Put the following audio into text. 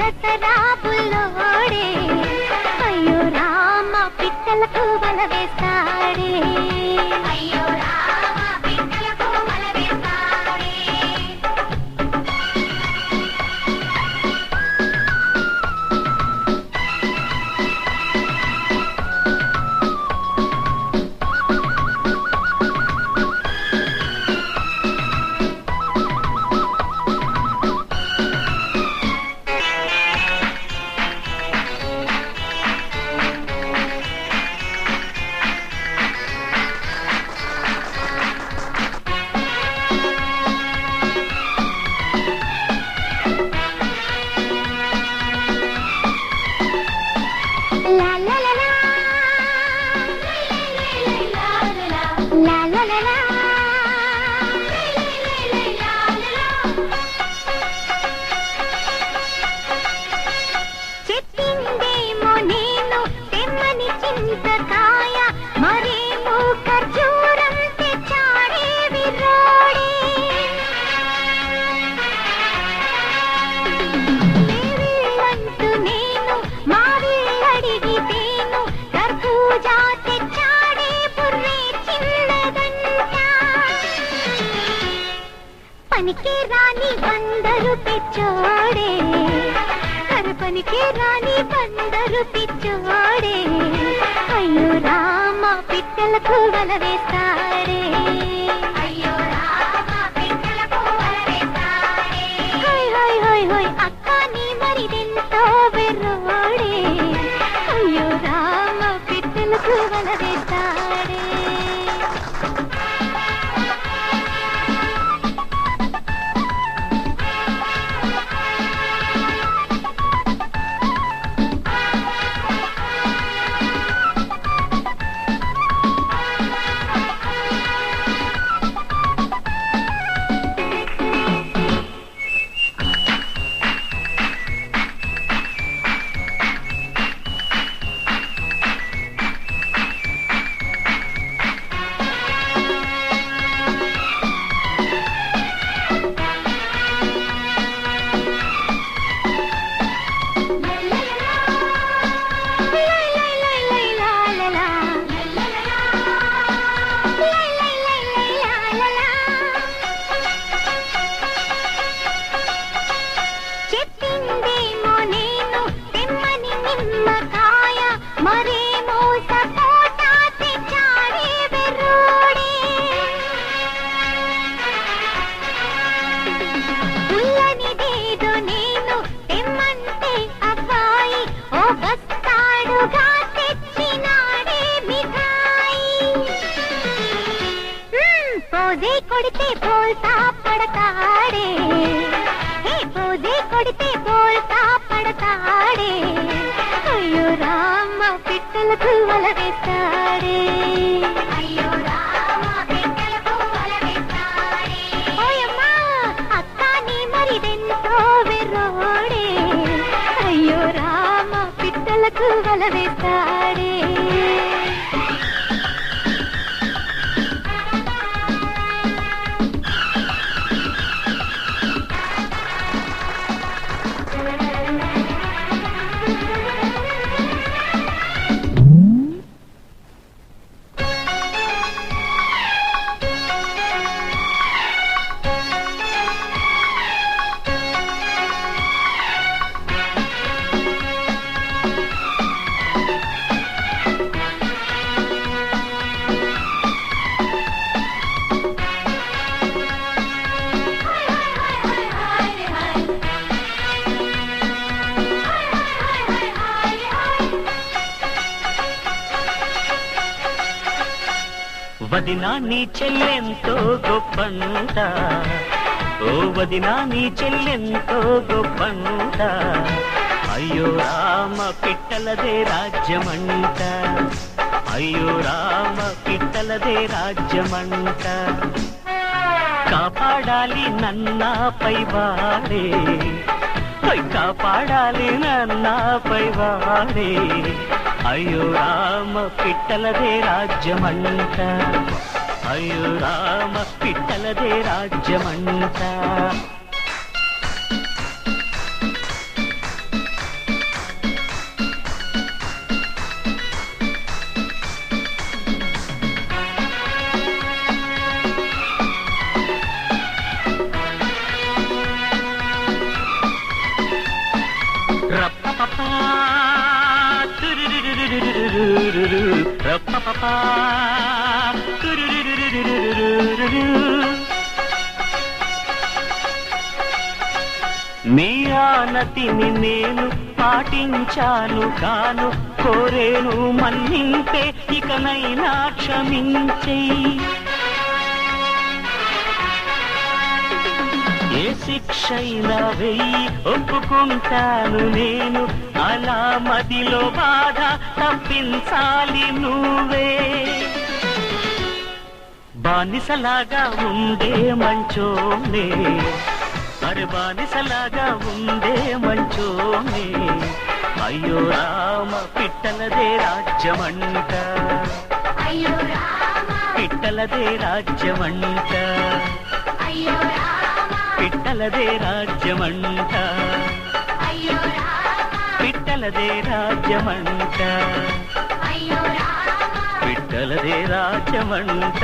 దసరా బుల్లోడే అయ్యో రామ పిట్టలకు వల వేస్తాడే అయ్యో రామ పిట్టలకు వల వేస్తాడే చెప్పిందేమో నేను తెమ్మని చింతకాయ మరేమో ఖర్జూరం తెచ్చాడే విర్రోడే లేవిళ్ళంటూ నేను మావిళ్ళడిగితేను కర్బూజా తెచ్చాడే బుర్రే చిన్నదంట పనికి రాని బందరు తెచ్చోడే పనికి రాని బందరు పిచ్చోడే అయ్యో రామ పిట్టలకు వల వేస్తాడే అయ్యో రామ పిట్టలకు వల వేస్తాడే హోయ్ హోయ్ హోయ్ హోయ్ అక్క నీ మరిదెంతో వెర్రోడే అయ్యో రామ పిట్టలకు వల వేస్తాడే చెప్పిందేమో నేను తెమ్మని నిమ్మకాయ మరేమో సపోటా తెచ్చాడే వెర్రోడే పుల్లనిదేదో నేను తెమ్మంటే అబ్బాయి ఓ బస్తాడుగా తెచ్చినాడే మిఠాయి పోజే కొడితే బోల్తా పడతాడే పోజే కొడితే బోల్తా పడతాడే అయ్యో రామ పిట్టలకు వల వేస్తాడే అయ్యో రామ పిట్టలకు వల వేస్తాడే ఓయమ్మా అక్క నీ మరిదెంతో వెర్రోడే అయ్యో రామ పిట్టలకు వల వేస్తాడే వదినా నీ చెల్లెంతో గొప్పంట ఓ వదినా నీ చెల్లెంతో గొప్పంట అయ్యో రామ పిట్టలదే రాజ్యమంట అయ్యో రామ పిట్టలదే రాజ్యమంట కాపాడాలి నన్నపై వాడే కాపాడాలి నన్నపై వాడే అయ్యో రామ పిట్టలదే రాజ్యమంట అయ్యో రామ పిట్టలదే రాజ్యమంట రప్పపపా, తురురురురురురురురురు. నీ ఆనతిని నేను పాటించాను కాను, కోరేను మన్నింపే ఇకనైనా క్షమించేయి. ఏ శిక్షైనా వెయ్యి ఒప్పుకుంటాను నేను, అలా మదిలో బాధ తప్పించాలి నువ్వే. బానిసలాగా ఉండే మంచోనే, అరే బానిసలాగా ఉండే మంచోనే, అయ్యో రామ పిట్టలదే రాజ్యమంట, అయ్యో రామ పిట్టలదే రాజ్యమంట, అయ్యో రామ పిట్టలదే రాజ్యమంట, అయ్యో రామ పిట్టలదే రాజ్యమంట, అయ్యో రామ పిట్టలదే రాజ్యమంట.